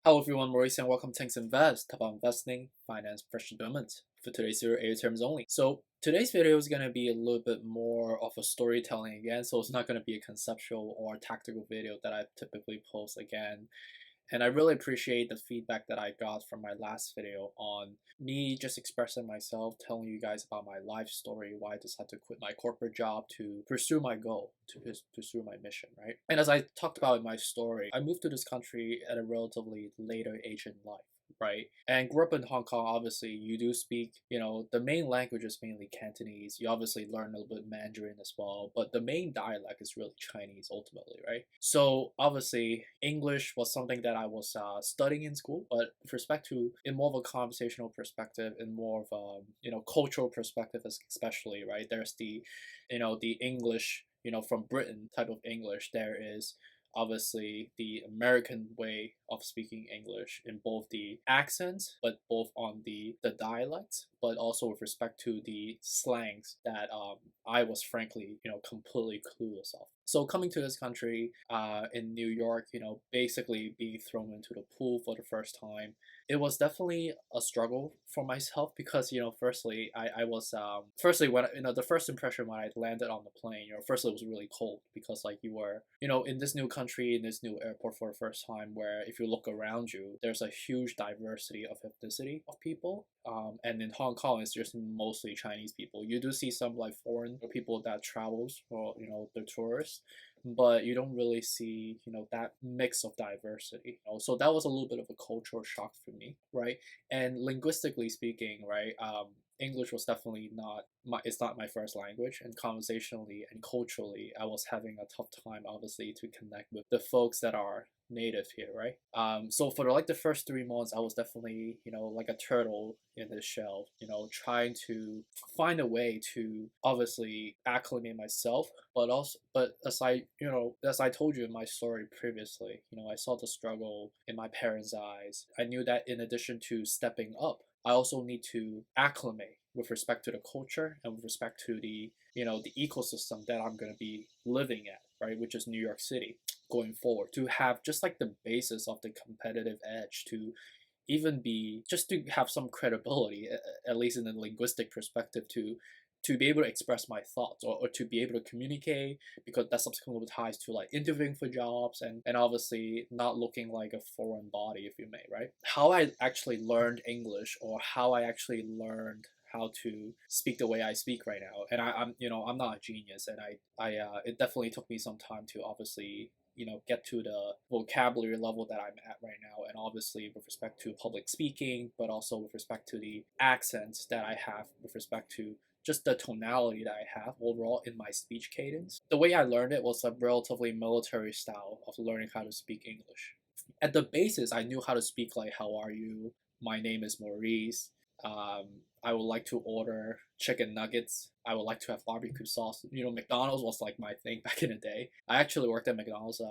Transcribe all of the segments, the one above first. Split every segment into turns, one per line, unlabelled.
Hello everyone, Maurice and welcome to Thanks Invest, about investing, finance, fresh development for today's video, A terms only. So today's video is going to be a little bit more of a storytelling again, so it's not going to be a conceptual or tactical video that I typically post again. And I really appreciate the feedback that I got from my last video on me just expressing myself, telling you guys about my life story, why I decided to quit my corporate job to pursue my goal, to pursue my mission, right? And as I talked about in my story, I moved to this country at a relatively later age in life, right? And grew up in Hong Kong, obviously, you do speak, the main language is mainly Cantonese. You obviously learn a little bit Mandarin as well, but the main dialect is really Chinese ultimately, right? So obviously, English was something that I was studying in school, but with respect to, in more of a conversational perspective, in more of a, cultural perspective, especially, right? There's the English, from Britain type of English. There is obviously the American way of speaking English in both the accents, but both on the dialects, but also with respect to the slangs that I was frankly, completely clueless of. So coming to this country in New York, basically being thrown into the pool for the first time, it was definitely a struggle for myself because firstly I was firstly when the first impression when I landed on the plane, firstly it was really cold because like you were in this new country, in this new airport for the first time, where if you look around you there's a huge diversity of ethnicity of people, and in Hong Kong it's just mostly Chinese people. You do see some like foreign people that travels, or the tourists, but you don't really see that mix of diversity, so that was a little bit of a cultural shock for me, right? And linguistically speaking, right, English was definitely not it's not my first language, and conversationally and culturally I was having a tough time obviously to connect with the folks that are native here, right? So for like the first 3 months I was definitely like a turtle in the shell, trying to find a way to obviously acclimate myself, but as I told you in my story previously, I saw the struggle in my parents' eyes. I knew that in addition to stepping up, I also need to acclimate with respect to the culture and with respect to the ecosystem that I'm going to be living at, right, which is New York City going forward, to have just like the basis of the competitive edge, to even be just to have some credibility, at least in the linguistic perspective, to be able to express my thoughts, or to be able to communicate, because that subsequently ties to like interviewing for jobs, and obviously not looking like a foreign body, if you may, right? How I actually learned English, or how I actually learned how to speak the way I speak right now. And I'm not a genius, and it definitely took me some time to obviously get to the vocabulary level that I'm at right now, and obviously with respect to public speaking, but also with respect to the accents that I have, with respect to just the tonality that I have overall in my speech cadence. The way I learned it was a relatively military style of learning how to speak English. At the basis, I knew how to speak like "How are you? My name is Maurice. Um, I would like to order chicken nuggets. I would like to have barbecue sauce." McDonald's was like my thing back in the day. I actually worked at McDonald's,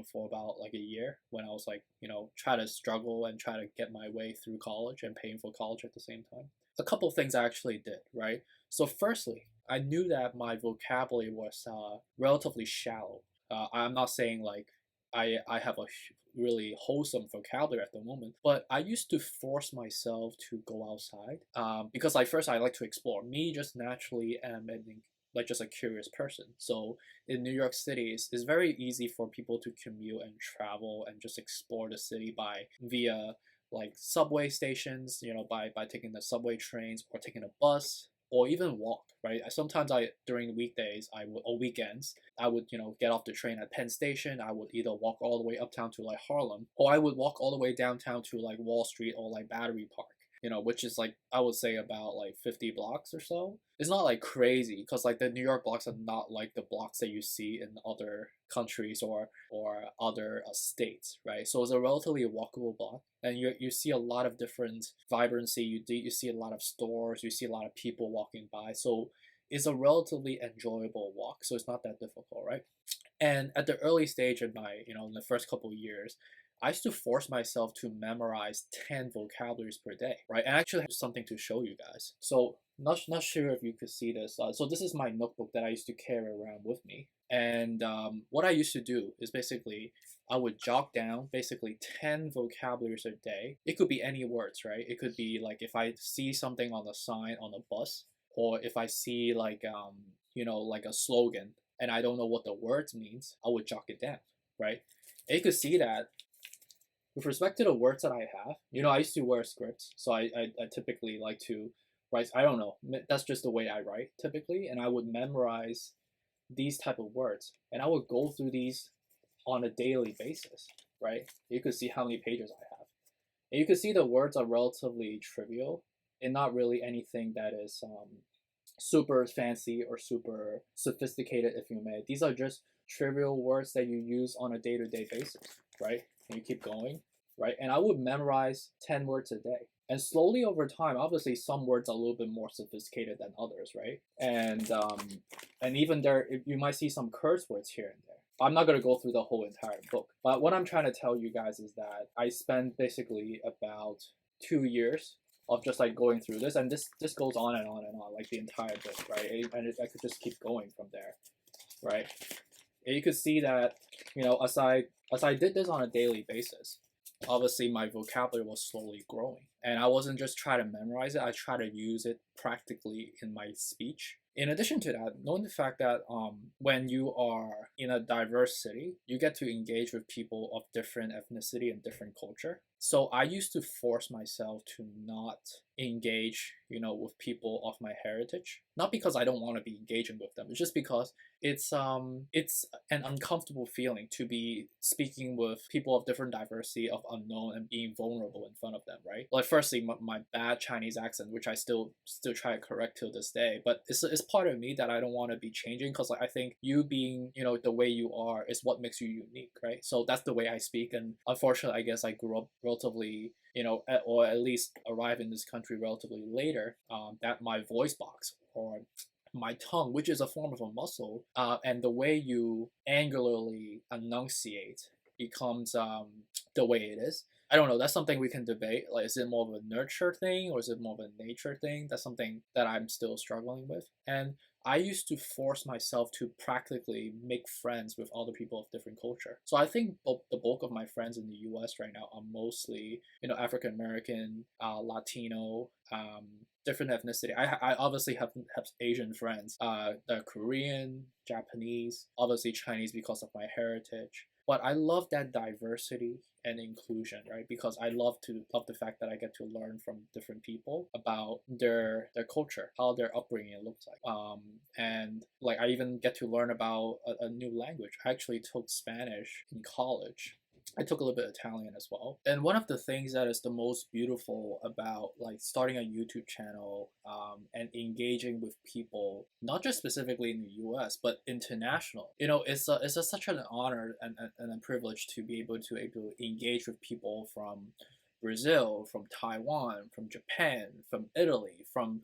for about like a year when I was like, try to struggle and try to get my way through college and paying for college at the same time. A couple of things I actually did, right? So, firstly, I knew that my vocabulary was relatively shallow. I'm not saying like I have a really wholesome vocabulary at the moment, but I used to force myself to go outside, because like first I like to explore. Me just naturally am like just a curious person. So in New York City, it's very easy for people to commute and travel and just explore the city by via like subway stations, by taking the subway trains or taking a bus or even walk, right? Sometimes during weekdays, or weekends, I would, get off the train at Penn Station. I would either walk all the way uptown to like Harlem, or I would walk all the way downtown to like Wall Street or like Battery Park, which is like, I would say about like 50 blocks or so. It's not like crazy, because like the New York blocks are not like the blocks that you see in other countries or other states, right? So it's a relatively walkable block, and you see a lot of different vibrancy. You see a lot of stores, you see a lot of people walking by. So it's a relatively enjoyable walk. So it's not that difficult, right? And at the early stage of my, in the first couple of years, I used to force myself to memorize 10 vocabularies per day, right? And I actually have something to show you guys. So not sure if you could see this. So this is my notebook that I used to carry around with me. And what I used to do is basically I would jot down basically 10 vocabularies a day. It could be any words, right? It could be like if I see something on the sign on a bus, or if I see like like a slogan and I don't know what the words means, I would jot it down, right? And you could see that with respect to the words that I have, I used to wear scripts, so I typically like to write. I don't know, that's just the way I write typically, and I would memorize these type of words, and I would go through these on a daily basis, right? You could see how many pages I have, and you could see the words are relatively trivial and not really anything that is super fancy or super sophisticated, if you may. These are just trivial words that you use on a day-to-day basis, right? And you keep going, right? And I would memorize 10 words a day. And slowly over time, obviously some words are a little bit more sophisticated than others, right? And even there, you might see some curse words here and there. I'm not going to go through the whole entire book, but what I'm trying to tell you guys is that I spent basically about 2 years of just like going through this, and this goes on and on and on, like the entire book, right? I could just keep going from there, right? And you could see that, as I did this on a daily basis, obviously my vocabulary was slowly growing, and I wasn't just trying to memorize it. I try to use it practically in my speech. In addition to that, knowing the fact that when you are in a diverse city, you get to engage with people of different ethnicity and different culture. So I used to force myself to not engage, with people of my heritage. Not because I don't want to be engaging with them. It's just because it's an uncomfortable feeling to be speaking with people of different diversity, of unknown, and being vulnerable in front of them, right? Like firstly, my bad Chinese accent, which I still try to correct till this day, but it's part of me that I don't want to be changing, because like I think you being the way you are is what makes you unique, right? So that's the way I speak, and unfortunately, I guess I grew up relatively, or at least arrived in this country relatively later, that my voice box or my tongue, which is a form of a muscle, and the way you angularly enunciate becomes the way it is. I don't know. That's something we can debate. Like, is it more of a nurture thing or is it more of a nature thing? That's something that I'm still struggling with. And I used to force myself to practically make friends with other people of different culture. So I think the bulk of my friends in the U.S. right now are mostly, African American, Latino, different ethnicity. I obviously have Asian friends, they're Korean, Japanese, obviously Chinese because of my heritage. But I love that diversity and inclusion, right? Because I love the fact that I get to learn from different people about their culture, how their upbringing looks like. And like I even get to learn about a new language. I actually took Spanish in college. I took a little bit of Italian as well. And one of the things that is the most beautiful about like starting a YouTube channel, and engaging with people, not just specifically in the U.S. but international, it's such an honor and a privilege to be able to engage with people from Brazil, from Taiwan, from Japan, from Italy, from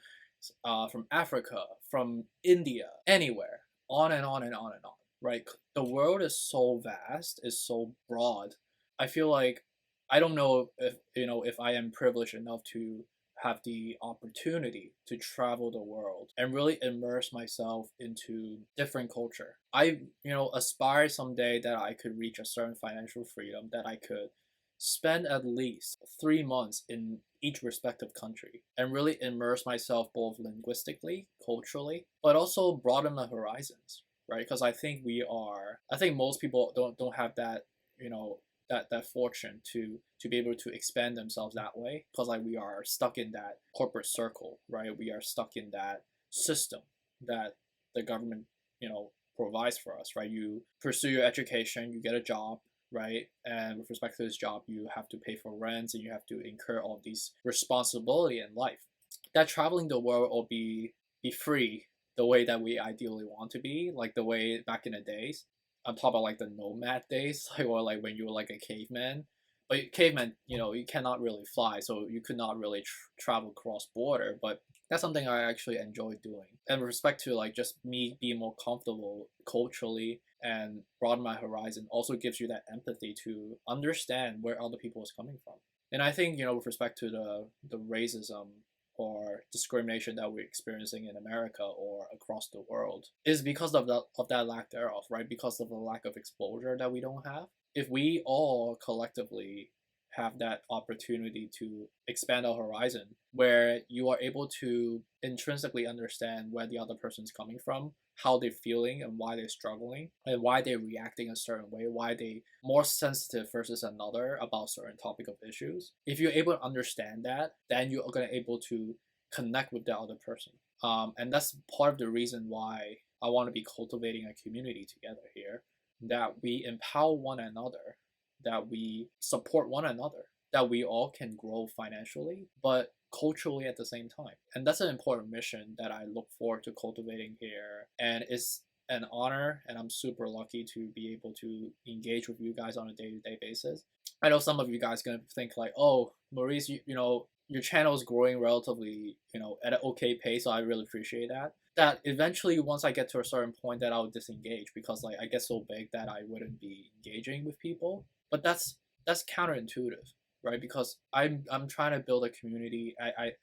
Africa, from India, anywhere, on and on and on and on. Right, the world is so vast, is so broad. I feel like I don't know if I am privileged enough to have the opportunity to travel the world and really immerse myself into different culture. I aspire someday that I could reach a certain financial freedom, that I could spend at least 3 months in each respective country and really immerse myself both linguistically, culturally, but also broaden my horizons, right? Because I think most people don't have that, that fortune to be able to expand themselves that way, because like we are stuck in that corporate circle, right? We are stuck in that system that the government, provides for us, right? You pursue your education, you get a job, right? And with respect to this job, you have to pay for rents and you have to incur all these responsibility in life. That traveling the world will be free the way that we ideally want to be, like the way back in the days. I'm talking about like the nomad days, like or like when you were like a caveman. But caveman, you cannot really fly, so you could not really travel cross border. But that's something I actually enjoy doing. And with respect to like just me being more comfortable culturally and broaden my horizon, also gives you that empathy to understand where other people is coming from. And I think with respect to the racism or discrimination that we're experiencing in America or across the world is because of that lack thereof, right? Because of the lack of exposure that we don't have. If we all collectively have that opportunity to expand our horizon, where you are able to intrinsically understand where the other person's coming from, how they're feeling and why they're struggling and why they're reacting a certain way, why they more sensitive versus another about certain topic of issues. If you're able to understand that, then you're going to able to connect with the other person. And that's part of the reason why I want to be cultivating a community together here, that we empower one another, that we support one another, that we all can grow financially, but culturally at the same time. And that's an important mission that I look forward to cultivating here. And it's an honor, and I'm super lucky to be able to engage with you guys on a day-to-day basis. I know some of you guys gonna think like, oh, Maurice, you know, your channel is growing relatively, at an okay pace, so I really appreciate that. That eventually, once I get to a certain point, that I'll disengage because like I get so big that I wouldn't be engaging with people. But that's counterintuitive, right? Because I'm trying to build a community.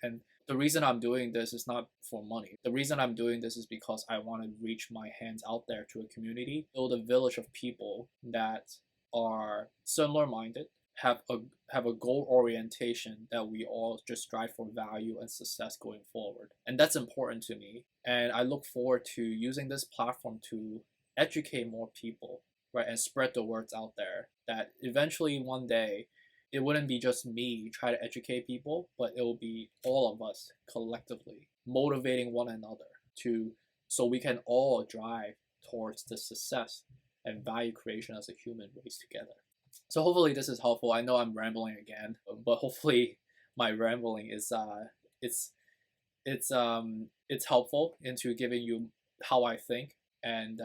And the reason I'm doing this is not for money. The reason I'm doing this is because I want to reach my hands out there to a community, build a village of people that are similar minded, have a goal orientation, that we all just strive for value and success going forward. And that's important to me. And I look forward to using this platform to educate more people, right, and spread the words out there, that eventually one day it wouldn't be just me try to educate people, but it will be all of us collectively motivating one another to, so we can all drive towards the success and value creation as a human race together. So hopefully this is helpful. I know I'm rambling again, but hopefully my rambling is it's it's helpful into giving you how I think, and